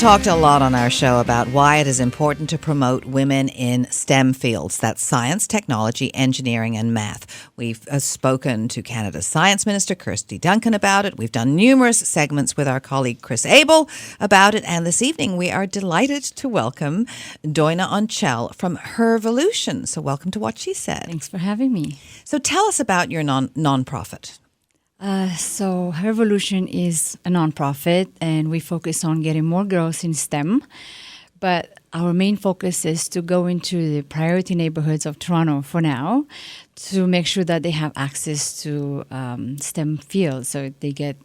talked a lot on our show about why it is important to promote women in STEM fields. That's science, technology, engineering, and math. We've spoken to Canada's Science Minister, Kirsty Duncan, about it. We've done numerous segments with our colleague, Chris Abel, about it. And this evening, we are delighted to welcome Doina Onchel from VOLUTIon. So welcome to What She Said. Thanks for having me. So tell us about your non-profit. So VOLUTIon is a nonprofit, and we focus on getting more girls in STEM. But our main focus is to go into the priority neighborhoods of Toronto for now to make sure that they have access to STEM fields. So they get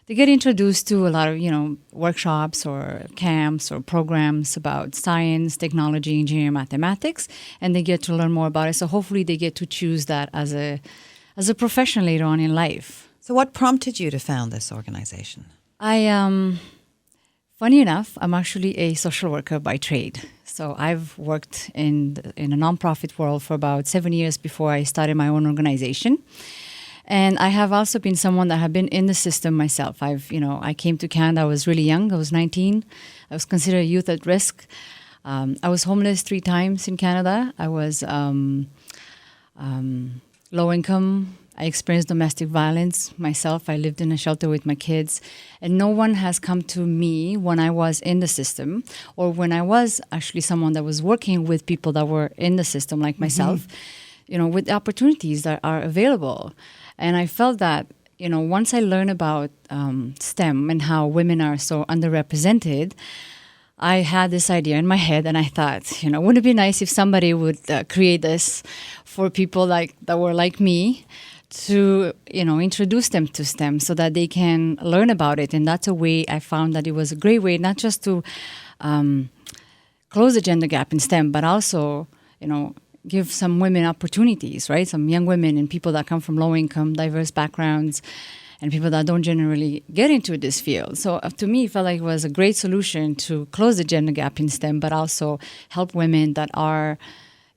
introduced to a lot of workshops or camps or programs about science, technology, engineering, mathematics, and they get to learn more about it. So hopefully they get to choose that as a profession later on in life. So what prompted you to found this organization? Funny enough, I'm actually a social worker by trade. So I've worked in a nonprofit world for about 7 years before I started my own organization. And I have also been someone that have been in the system myself. I came to Canada, I was really young, I was 19. I was considered a youth at risk. I was homeless 3 times in Canada. I was low income. I experienced domestic violence myself. I lived in a shelter with my kids. And no one has come to me when I was in the system or when I was actually someone that was working with people that were in the system like myself, with opportunities that are available. And I felt that, once I learned about STEM and how women are so underrepresented, I had this idea in my head, and I thought, wouldn't it be nice if somebody would create this for people that were like me to, introduce them to STEM so that they can learn about it. And that's a way I found that it was a great way, not just to close the gender gap in STEM, but also, give some women opportunities, right? Some young women and people that come from low income, diverse backgrounds, and people that don't generally get into this field. So to me, it felt like it was a great solution to close the gender gap in STEM, but also help women that are,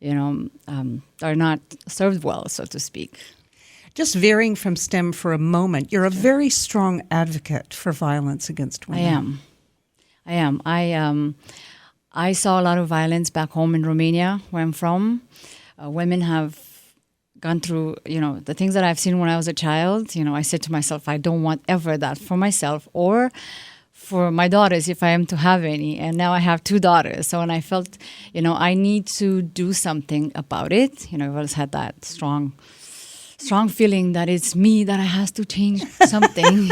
are not served well, so to speak. Just veering from STEM for a moment, you're a very strong advocate for violence against women. I am. I saw a lot of violence back home in Romania, where I'm from. Women have gone through, the things that I've seen when I was a child. I said to myself, I don't want ever that for myself or for my daughters if I am to have any. And now I have 2 daughters. So when I felt, I need to do something about it, I've always had that strong feeling that it's me that has to change something,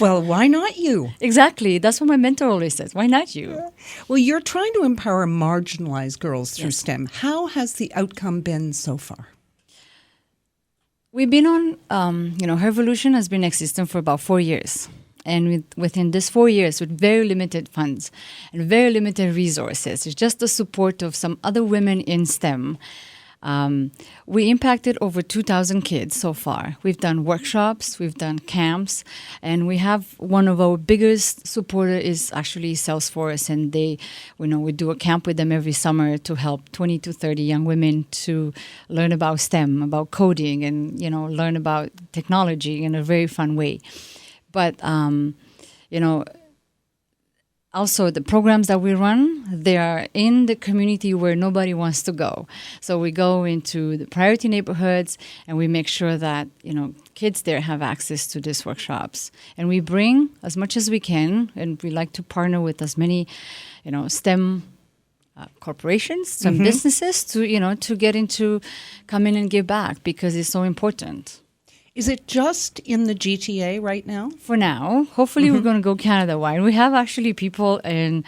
Well, why not you? Exactly. That's what my mentor always says. Why not you? Well, you're trying to empower marginalized girls through STEM. How has the outcome been so far? We've been on, VOLUTIon has been existing for about 4 years. And within this 4 years, with very limited funds and very limited resources, it's just the support of some other women in STEM, we impacted over 2,000 kids so far. We've done workshops, we've done camps, and we have one of our biggest supporters is actually Salesforce, and we do a camp with them every summer to help 20 to 30 young women to learn about STEM, about coding, and learn about technology in a very fun way. But also, the programs that we run, they are in the community where nobody wants to go. So we go into the priority neighborhoods, and we make sure that, kids there have access to these workshops. And we bring as much as we can, and we like to partner with as many, STEM corporations, some businesses to get into, come in and give back because it's so important. Is it just in the GTA right now? For now. Hopefully we're going to go Canada-wide. We have actually people in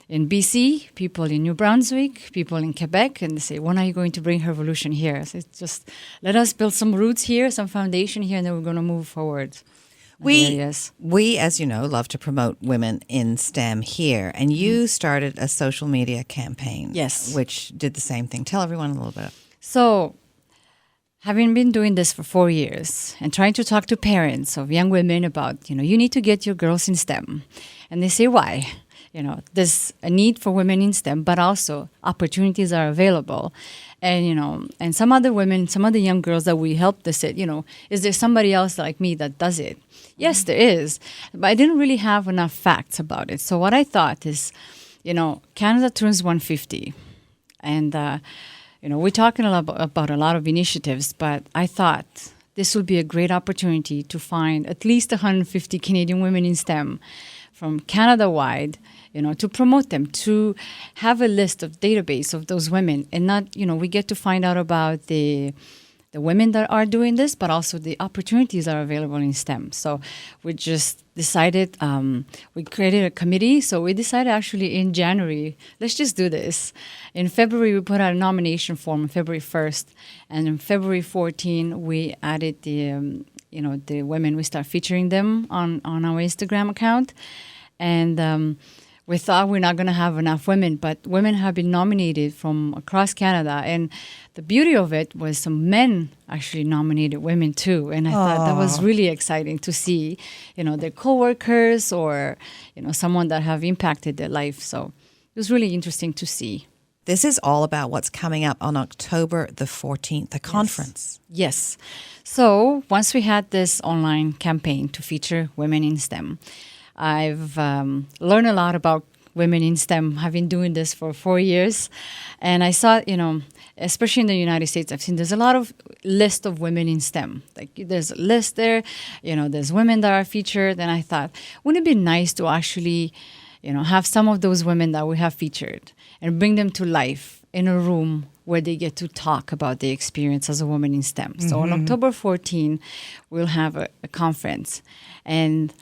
BC, people in New Brunswick, people in Quebec, and they say, when are you going to bring VOLUTIon here? So it's just, let us build some roots here, some foundation here, and then we're going to move forward. We, as you know, love to promote women in STEM here, and you started a social media campaign. Yes. Which did the same thing. Tell everyone a little bit. So, having been doing this for 4 years and trying to talk to parents of young women about, you need to get your girls in STEM. And they say, why? There's a need for women in STEM, but also opportunities are available. And, and some other women, some other young girls that we helped, they said, is there somebody else like me that does it? Yes, there is. But I didn't really have enough facts about it. So what I thought is, Canada turns 150. And, we're talking about a lot of initiatives, but I thought this would be a great opportunity to find at least 150 Canadian women in STEM from Canada-wide, to promote them, to have a list of database of those women. And not, we get to find out about the women that are doing this, but also the opportunities that are available in STEM. So we just decided, we created a committee. So we decided actually in January, let's just do this. In February, we put out a nomination form on February 1st. And on February 14, we added the women, we start featuring them on our Instagram account. And we thought we're not going to have enough women, but women have been nominated from across Canada. And the beauty of it was some men actually nominated women too. And I thought that was really exciting to see, their coworkers or, someone that have impacted their life. So it was really interesting to see. This is all about what's coming up on October the 14th, the conference. Yes. So once we had this online campaign to feature women in STEM, I've learned a lot about women in STEM. I've been doing this for 4 years. And I saw, especially in the United States, I've seen there's a lot of list of women in STEM. Like there's a list there, there's women that are featured. And I thought, wouldn't it be nice to actually, have some of those women that we have featured and bring them to life in a room where they get to talk about their experience as a woman in STEM. Mm-hmm. So on October 14, we'll have a conference. And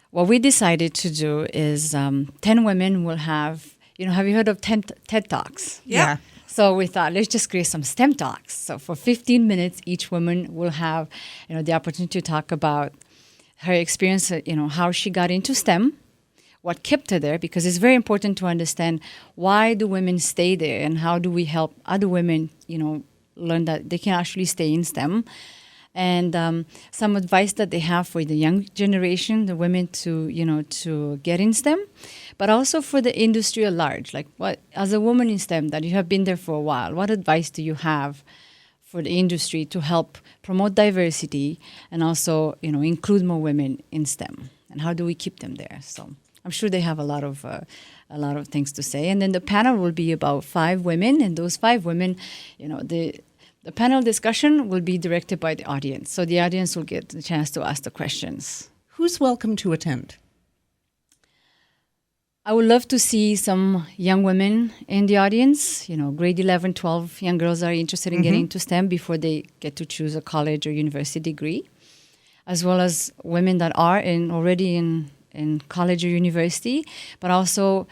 what we decided to do is 10 women will have, have you heard of TED Talks? Yeah. So we thought, let's just create some STEM Talks. So for 15 minutes, each woman will have, the opportunity to talk about her experience, how she got into STEM, what kept her there, because it's very important to understand why do women stay there and how do we help other women, learn that they can actually stay in STEM. And some advice that they have for the young generation, the women to get in STEM, but also for the industry at large. Like, what, as a woman in STEM that you have been there for a while, what advice do you have for the industry to help promote diversity and also, include more women in STEM? And how do we keep them there? So I'm sure they have a lot of things to say. And then the panel will be about 5 women, and those 5 women, the panel discussion will be directed by the audience. So the audience will get the chance to ask the questions. Who's welcome to attend? I would love to see some young women in the audience, grade 11, 12 young girls are interested in getting into STEM before they get to choose a college or university degree, as well as women that are already in college or university, but also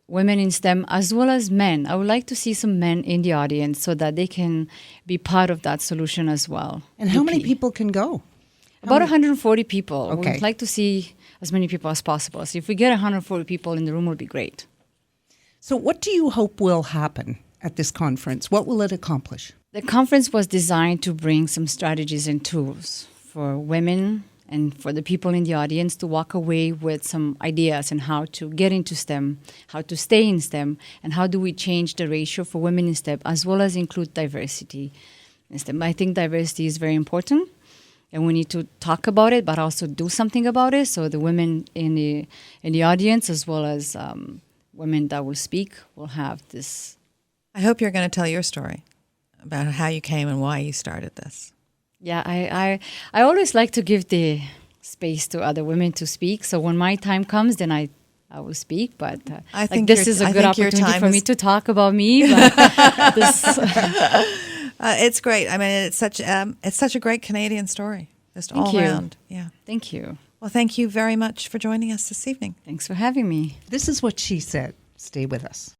women in STEM, as well as men. I would like to see some men in the audience so that they can be part of that solution as well. And how many people can go? About 140 people. Okay. We'd like to see as many people as possible. So if we get 140 people in the room, it would be great. So what do you hope will happen at this conference? What will it accomplish? The conference was designed to bring some strategies and tools for women and for the people in the audience to walk away with some ideas on how to get into STEM, how to stay in STEM, and how do we change the ratio for women in STEM, as well as include diversity in STEM. I think diversity is very important, and we need to talk about it, but also do something about it. So the women in the audience, as well as women that will speak, will have this. I hope you're going to tell your story about how you came and why you started this. Yeah, I always like to give the space to other women to speak. So when my time comes, then I will speak. But I think this is a good opportunity for me to talk about me. But it's great. I mean, it's such a great Canadian story, just all around. Yeah. Thank you. Well, thank you very much for joining us this evening. Thanks for having me. This is what she said. Stay with us.